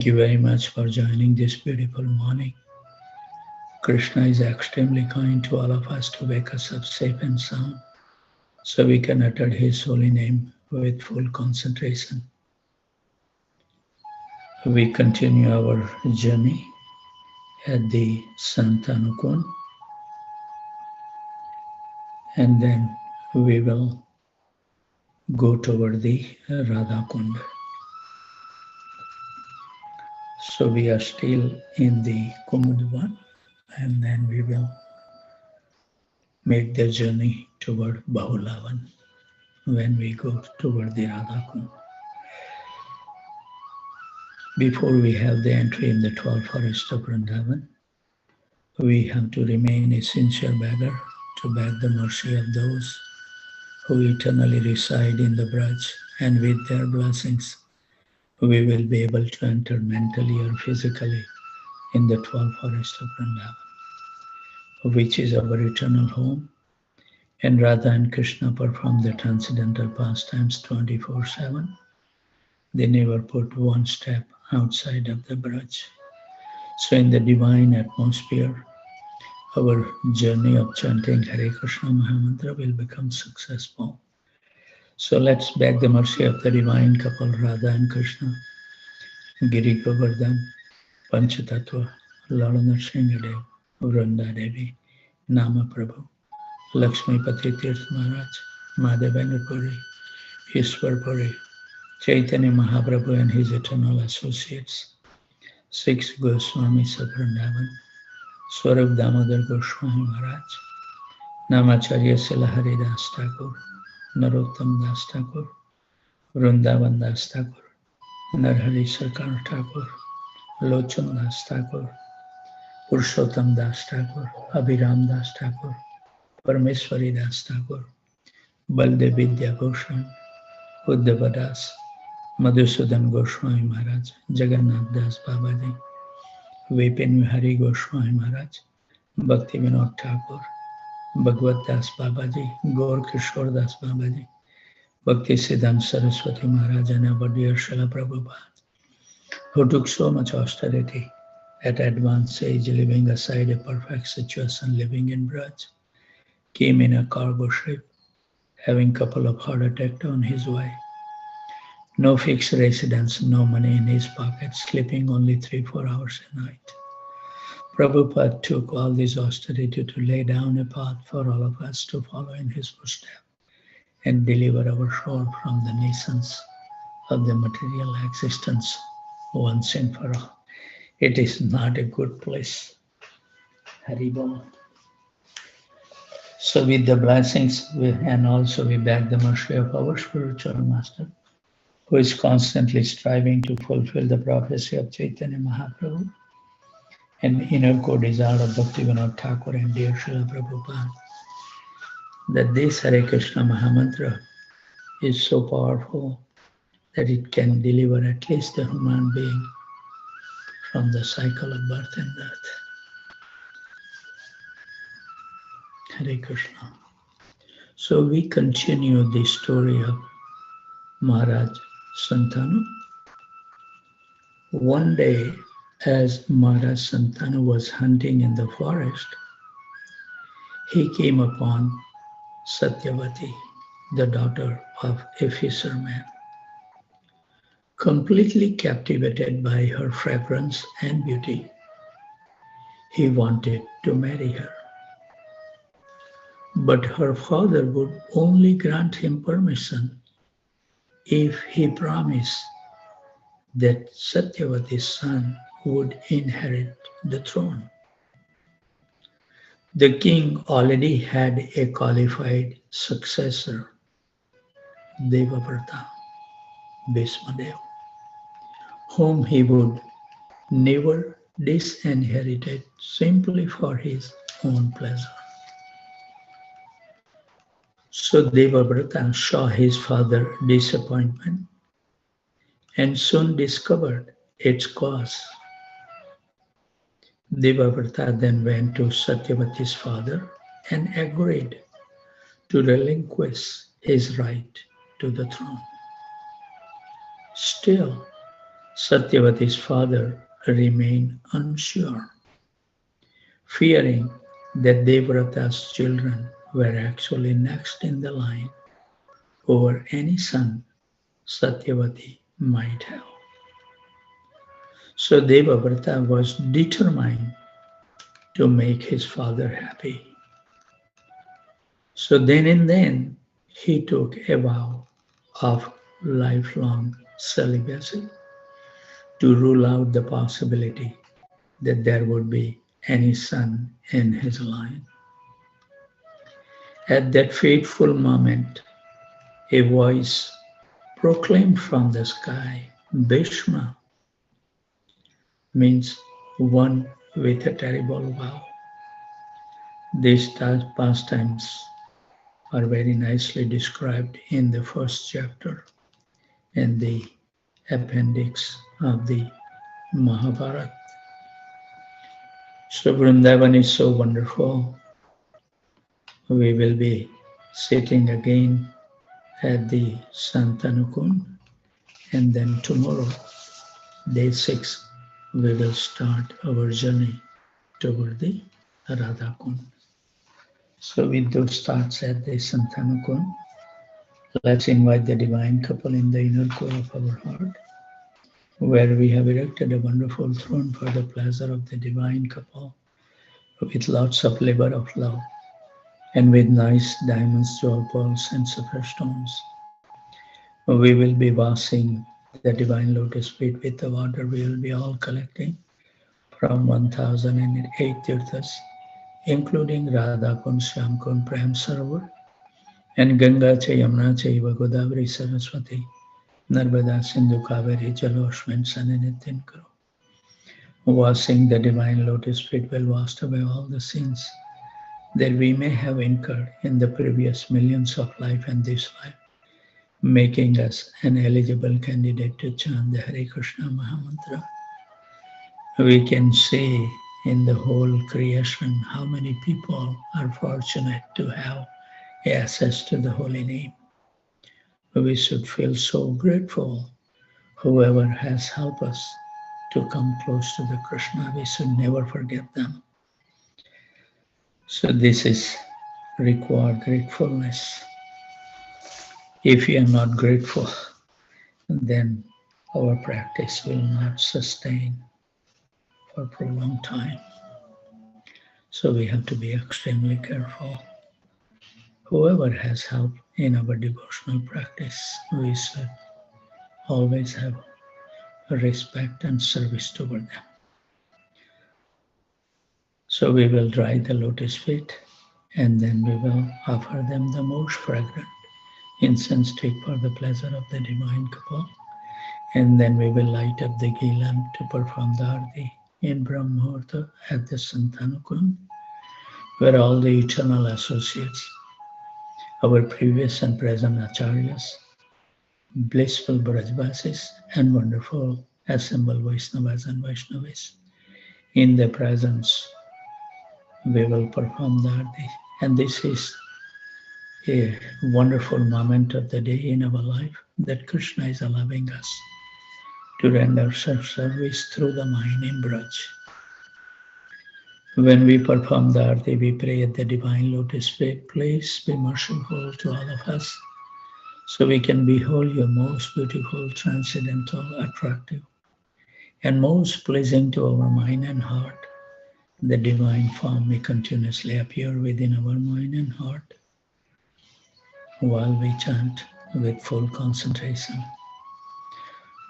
Thank you very much for joining this beautiful morning. Krishna is extremely kind to all of us to wake us up safe and sound so we can utter His holy name with full concentration. We continue our journey at the Santanu Kund, and then we will go toward the Radha Kund. So we are still in the Kumudvan, and then we will make the journey toward Bahulavan when we go toward the Radha Kund. Before we have the entry in the 12 forest of Vrindavan, we have to remain a sincere beggar to beg the mercy of those who eternally reside in the Braj, and with their blessings, we will be able to enter mentally or physically in the 12 forest of Vrindavan, which is our eternal home. And Radha and Krishna perform the transcendental pastimes 24/7. They never put one step outside of the Braj. So in the divine atmosphere, our journey of chanting Hare Krishna Mahamantra will become successful. So let's beg the mercy of the divine couple Radha and Krishna, Giri Govardhan, Panchatattva, Lord Nrsimhadev, Vrunda Devi, Nama Prabhu, Lakshmi Pati Tirth Maharaj, Madhavendra Puri, Ishwar Puri, Chaitanya Mahaprabhu and his eternal associates, 6 Goswamis of Vrindavan, Swarup Damodar Goswami Maharaj, Namacharya Sila Haridas Thakur, Narottam Das Thakur, Vrindavan Das Thakur, Narhari Sarkar Thakur, Lochan Das Thakur, Purushottam Das Thakur, Abhiram Das Thakur, Parameswari Das Thakur, Baldev Vidya Goswami, Uddhava Das, Madhusudan Goswami Maharaj, Jagannath Das Babaji, Vipin Vihari Goswami Maharaj, Bhakti Vinod Thakur, Bhagavad Das Babaji, Gaur Kishore Das Babaji, Bhakti Siddhanta Saraswati Maharaj and our dear Srila Prabhupada, who took so much austerity at advanced age, leaving aside a perfect situation, living in Braj, came in a cargo ship, having a couple of heart attacks on his way. No fixed residence, no money in his pocket, sleeping only 3-4 hours a night. Prabhupada took all this austerity to lay down a path for all of us to follow in his footsteps and deliver our soul from the nations of the material existence once and for all. It is not a good place. Haribol. So with the blessings, and also we beg the mercy of our spiritual master, who is constantly striving to fulfill the prophecy of Chaitanya Mahaprabhu and inner core desire of Bhaktivinoda Thakur and dear Srila Prabhupada, that this Hare Krishna Mahamantra is so powerful that it can deliver at least a human being from the cycle of birth and death. Hare Krishna. So we continue the story of Maharaj Santanu. One day, as Maharaj Santanu was hunting in the forest, he came upon Satyavati, the daughter of a fisherman. Completely captivated by her fragrance and beauty, he wanted to marry her. But her father would only grant him permission if he promised that Satyavati's son would inherit the throne. The king already had a qualified successor, Devavrata, Bhismadev, whom he would never disinherit simply for his own pleasure. So Devavrata saw his father's disappointment and soon discovered its cause. Devavrata then went to Satyavati's father and agreed to relinquish his right to the throne. Still, Satyavati's father remained unsure, fearing that Devrata's children were actually next in the line over any son Satyavati might have. So Devavrata was determined to make his father happy. So then and then he took a vow of lifelong celibacy to rule out the possibility that there would be any son in his line. At that fateful moment, a voice proclaimed from the sky, Bhishma means one with a terrible vow. These pastimes are very nicely described in the first chapter in the appendix of the Mahabharata. So Vrindavan is so wonderful. We will be sitting again at the Santanukund, and then tomorrow, day 6, we will start our journey toward the Radhakund. So with those thoughts at the Santanukund, let's invite the divine couple in the inner core of our heart, where we have erected a wonderful throne for the pleasure of the divine couple, with lots of labor of love, and with nice diamonds, jewel pearls, and sapphire stones. We will be washing the divine lotus feet with the water we will be all collecting from 1008 tirthas, including Radhakund, Shyamkund, Prem Sarovar, and Ganga cha, Yamuna chaiva, Godavari, Saraswati, Narmada, Sindhu, Kaveri, Jaloshm, Saninitin Karo. Washing the divine lotus feet will wash away all the sins that we may have incurred in the previous millions of life and this life, making us an eligible candidate to chant the Hare Krishna Mahamantra. We can see in the whole creation how many people are fortunate to have access to the holy name. We should feel so grateful. Whoever has helped us to come close to the Krishna, we should never forget them. So this is required gratefulness. If you are not grateful, then our practice will not sustain for a prolonged time. So we have to be extremely careful. Whoever has helped in our devotional practice, we should always have respect and service toward them. So we will dry the lotus feet, and then we will offer them the most fragrant incense stick for the pleasure of the divine couple. And then we will light up the ghee lamp to perform the arti in Brahmurta at the Santanukund, where all the eternal associates, our previous and present acharyas, blissful Brajvasis, and wonderful assembled Vaishnavas and Vaishnavis, in their presence, we will perform the arti. And this is a wonderful moment of the day in our life that Krishna is allowing us to render service through the mind in Braj. When we perform the arti, we pray at the divine lotus feet, please be merciful to all of us, so we can behold your most beautiful, transcendental, attractive, and most pleasing to our mind and heart. The divine form may continuously appear within our mind and heart while we chant with full concentration.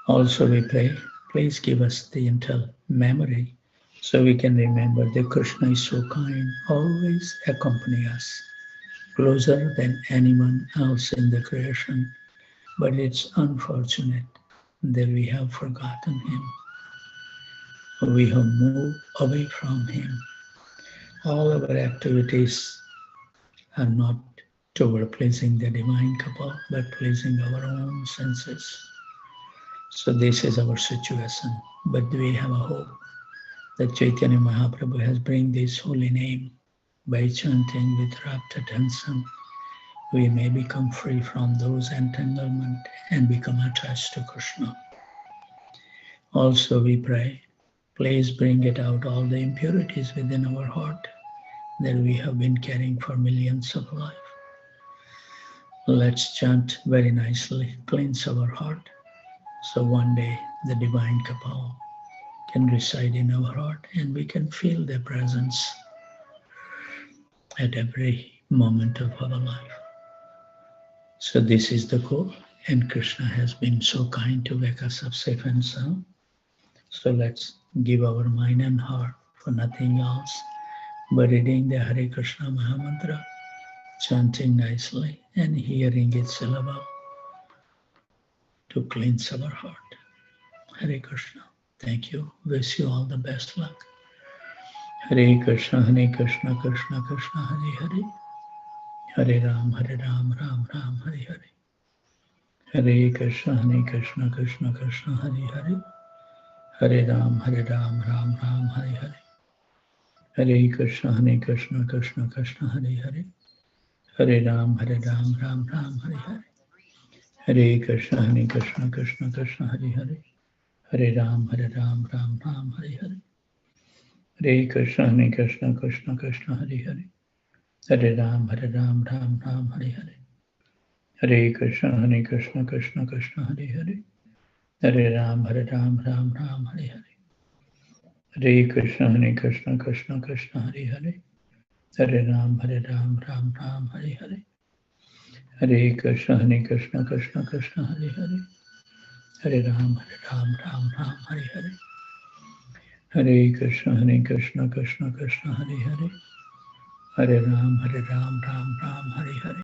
Also we pray, please give us the mental memory so we can remember that Krishna is so kind, always accompany us, closer than anyone else in the creation. But it's unfortunate that we have forgotten him. We have moved away from him. All our activities are not toward pleasing the divine couple, but pleasing our own senses. So this is our situation. But we have a hope that Chaitanya Mahaprabhu has bring this holy name. By chanting with rapt attention, we may become free from those entanglements and become attached to Krishna. Also we pray, please bring it out all the impurities within our heart that we have been carrying for millions of life. Let's chant very nicely, cleanse our heart, so one day the divine Kapal can reside in our heart and we can feel their presence at every moment of our life. So this is the goal, and Krishna has been so kind to wake us up safe and sound. So let's give our mind and heart for nothing else but reading the Hare Krishna Mahamantra, chanting nicely and hearing its syllable to cleanse our heart. Hare Krishna. Thank you. Wish you all the best luck. Hare Krishna, Krishna Krishna, Hare Hare. Hare Ram, Ram Ram, Hare Hare. Hare Krishna, Krishna Krishna, Hare Hare. Hare Ram, Ram Ram, Hare Hare. Hare Krishna, Krishna Krishna, Hare Hare. Hare Ram, Ram Ram, Hare Hare. Hare Krishna, Krishna Krishna, Hare Hare. Hare Ram, Ram Ram, Hare Hare. Hare Krishna, Krishna Krishna, Hare Hare. Hare Ram, Ram Ram, Hare Hare. Hare Krishna, Krishna Krishna, Hare Hare. Hare Ram, Ram Ram, Hare Hare. Hare Krishna, Krishna Krishna, Hare Hare. Hare Ram, Ram Ram, Hare Hare. Hare Krishna, Krishna Krishna, Hare Hare. Hare Ram, Ram Ram, Hare Hare. Hare Krishna, Krishna Krishna, Hare Hare. Hare Ram, Ram Ram, Hare Hare.